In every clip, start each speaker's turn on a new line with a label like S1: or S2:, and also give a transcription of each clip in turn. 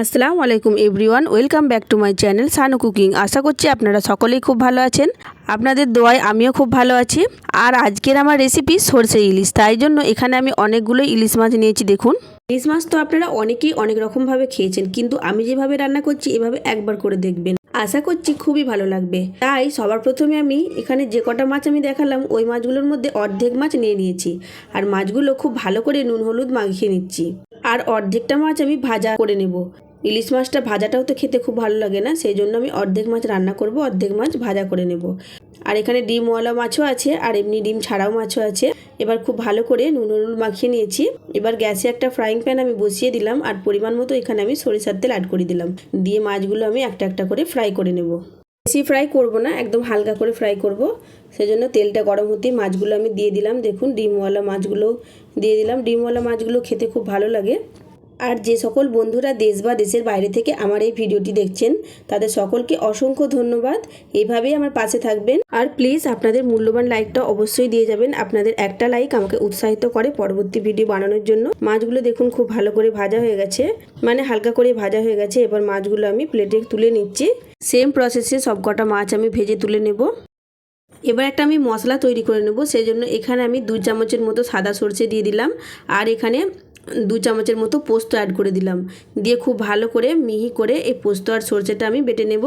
S1: আসসালামু আলাইকুম everyone, welcome back to my channel Sanu cooking. আশা করছি আপনারা সকলেই খুব ভালো আছেন। আপনাদের দোয়ায় আমিও খুব ভালো আছি। আর আজকের আমার রেসিপি সরষে ইলিশ, তাই জন্য এখানে আমি অনেকগুলো ইলিশ মাছ নিয়েছি। দেখুন, ইলিশ মাছ তো আপনারা অনেকেই অনেক রকমভাবে খেয়েছেন, কিন্তু আমি যেভাবে রান্না করছি এভাবে একবার করে দেখবেন, আশা করছি খুবই ভালো লাগবে। তাই সবার প্রথমে আমি এখানে যে কটা মাছ আমি দেখালাম ওই মাছগুলোর মধ্যে অর্ধেক মাছ নিয়ে নিয়েছি, আর মাছগুলো খুব ভালো করে নুন হলুদ মাখিয়ে নিচ্ছি। আর অর্ধেকটা মাছ আমি ভাজা করে নেব। ইলিশ মাছটা ভাজাটাও তো খেতে খুব ভালো লাগে না, সেই জন্য আমি অর্ধেক মাছ রান্না করব, অর্ধেক মাছ ভাজা করে নেব। আর এখানে ডিমওয়ালা মাছও আছে আর এমনি ডিম ছাড়াও মাছও আছে। এবার খুব ভালো করে নুন হলুদ মাখিয়ে নিয়েছি। এবার গ্যাসে একটা ফ্রাইং প্যান আমি বসিয়ে দিলাম, আর পরিমাণ মতো এখানে আমি সরিষার তেল অ্যাড করে দিলাম। দিয়ে মাছগুলো আমি একটা একটা করে ফ্রাই করে নেব। বেশি ফ্রাই করব না, একদম হালকা করে ফ্রাই করব। সেজন্য তেলটা গরম হতেই মাছগুলো আমি দিয়ে দিলাম। দেখুন, ডিমওয়ালা মাছগুলো দিয়ে দিলাম। ডিমওয়ালা মাছগুলো খেতে খুব ভালো লাগে। আর যে সকল বন্ধুরা দেশ বা দেশের বাইরে থেকে আমার এই ভিডিওটি দেখছেন তাদের সকলকে অসংখ্য ধন্যবাদ। এইভাবেই আমার পাশে থাকবেন, আর প্লিজ আপনাদের মূল্যবান লাইকটা অবশ্যই দিয়ে যাবেন। আপনাদের একটা লাইক আমাকে উৎসাহিত করে পরবর্তী ভিডিও বানানোর জন্য। মাছগুলো দেখুন খুব ভালো করে ভাজা হয়ে গেছে, মানে হালকা করে ভাজা হয়ে গেছে। এবার মাছগুলো আমি প্লেটে তুলে নিচ্ছি। সেম প্রসেসে সব কটা মাছ আমি ভেজে তুলে নেব। এবার একটা আমি মশলা তৈরি করে নেব। সেই জন্য এখানে আমি 2 চামচের মতো সাদা সরষে দিয়ে দিলাম, আর এখানে 2 চামচের মতো পোস্ত অ্যাড করে দিলাম। দিয়ে খুব ভালো করে মিহি করে এই পোস্ত আর সরষেটা আমি বেটে নেব।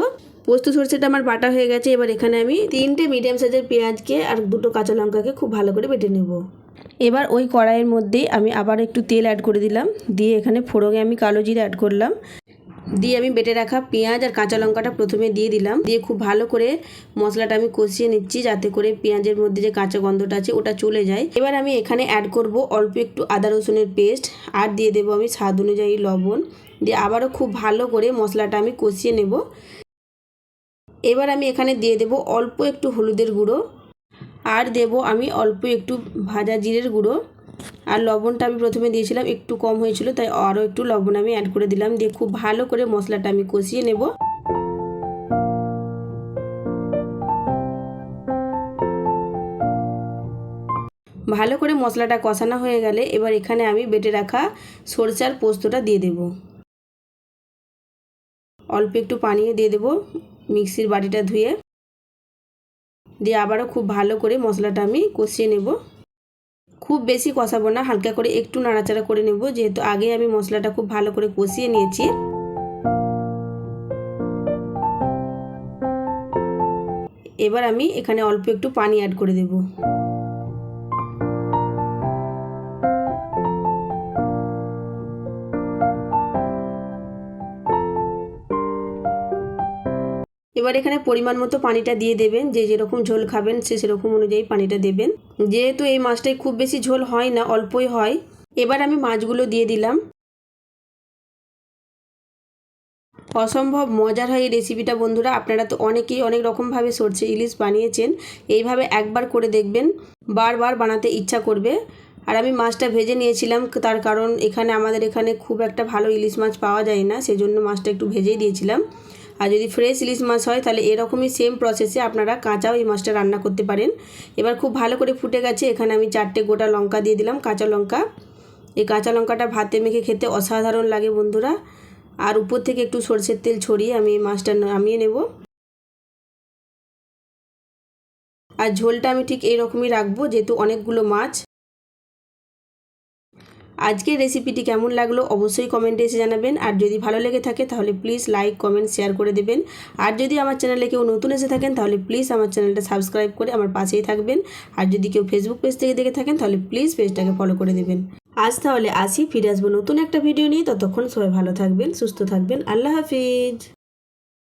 S1: পোস্ত সরষেটা আমার বাটা হয়ে গেছে। এবার এখানে আমি 3টে মিডিয়াম সাইজের পেঁয়াজকে আর 2টো কাঁচা লঙ্কাকে খুব ভালো করে বেটে নেব। এবার ওই কড়াইয়ের মধ্যেই আমি আবার একটু তেল অ্যাড করে দিলাম। দিয়ে এখানে ফোড়নে আমি কালো জিরা অ্যাড করলাম। দিয়ে আমি বেটে রাখা পেঁয়াজ আর কাঁচা লঙ্কাটা প্রথমে দিয়ে দিলাম। দিয়ে খুব ভালো করে মশলাটা আমি কষিয়ে নিচ্ছি, যাতে করে পেঁয়াজের মধ্যে যে কাঁচা গন্ধটা আছে ওটা চলে যায়। এবার আমি এখানে অ্যাড করব অল্প একটু আদা রসুনের পেস্ট, আর দিয়ে দেবো আমি স্বাদ অনুযায়ী লবণ। দিয়ে আবারও খুব ভালো করে মশলাটা আমি কষিয়ে নেব। এবার আমি এখানে দিয়ে দেব অল্প একটু হলুদের গুঁড়ো, আর দেব আমি অল্প একটু ভাজা জিরের গুঁড়ো। আর লবণটা আমি প্রথমে দিয়েছিলাম, একটু কম হয়েছিল, তাই আরও একটু লবণ আমি অ্যাড করে দিলাম। দিয়ে খুব ভালো করে মশলাটা আমি কষিয়ে নেব। ভালো করে মশলাটা কষানো হয়ে গেলে এবার এখানে আমি বেটে রাখা সরষে পোস্তটা দিয়ে দেব। অল্প একটু পানিও দিয়ে দেব মিক্সির বাটিটা ধুয়ে। দিয়ে আবারও খুব ভালো করে মশলাটা আমি কষিয়ে নেব। খুব বেশি কষাবো না, হালকা করে একটু নাড়াচাড়া করে নেব, যেহেতু আগে আমি মশলাটা খুব ভালো করে কষিয়ে নিয়েছি। এবার আমি এখানে অল্প একটু পানি অ্যাড করে দেব। এবার এখানে পরিমাণ মতো পানিটা দিয়ে দেবেন। যে যেরকম ঝোল খাবেন সে সেরকম অনুযায়ী পানিটা দেবেন। যেহেতু এই মাছটায় খুব বেশি ঝোল হয় না, অল্পই হয়। এবার আমি মাছগুলো দিয়ে দিলাম। অসম্ভব মজার হয় এই রেসিপিটা বন্ধুরা। আপনারা তো অনেকেই অনেক রকমভাবে সরষে ইলিশ বানিয়েছেন, এইভাবে একবার করে দেখবেন, বারবার বানাতে ইচ্ছা করবে। আর আমি মাছটা ভেজে নিয়েছিলাম, তার কারণ আমাদের এখানে খুব একটা ভালো ইলিশ মাছ পাওয়া যায় না, সেজন্য মাছটা একটু ভেজেই দিয়েছিলাম। আর যদি ফ্রেশ ইলিশ মাছ হয় তাহলে এরকমই সেম প্রসেসে আপনারা কাঁচাও এই মাছটা রান্না করতে পারেন। এবার খুব ভালো করে ফুটে গেছে। এখানে আমি 4টে গোটা লঙ্কা দিয়ে দিলাম, কাঁচা লঙ্কা। এই কাঁচা লঙ্কাটা ভাতে মেখে খেতে অসাধারণ লাগে বন্ধুরা। আর উপর থেকে একটু সরষের তেল ছড়িয়ে আমি এই মাছটা নামিয়ে নেব। আর ঝোলটা আমি ঠিক এইরকমই রাখবো, যেহেতু অনেকগুলো মাছ। আজকের রেসিপিটি কেমন লাগলো অবশ্যই কমেন্টে এসে জানাবেন। আর যদি ভালো লেগে থাকে তাহলে প্লিজ লাইক কমেন্ট শেয়ার করে দেবেন। আর যদি আমার চ্যানেলে কেউ নতুন এসে থাকেন তাহলে প্লিজ আমার চ্যানেলটা সাবস্ক্রাইব করে আমার পাশেই থাকবেন। আর যদি কেউ ফেসবুক পেজ থেকে দেখে থাকেন তাহলে প্লিজ পেজটাকে ফলো করে দেবেন। আজ তাহলে আসি, ফিরে আসবো নতুন একটা ভিডিও নিয়ে। ততক্ষণ সবাই ভালো থাকবেন, সুস্থ থাকবেন। আল্লাহ হাফিজ।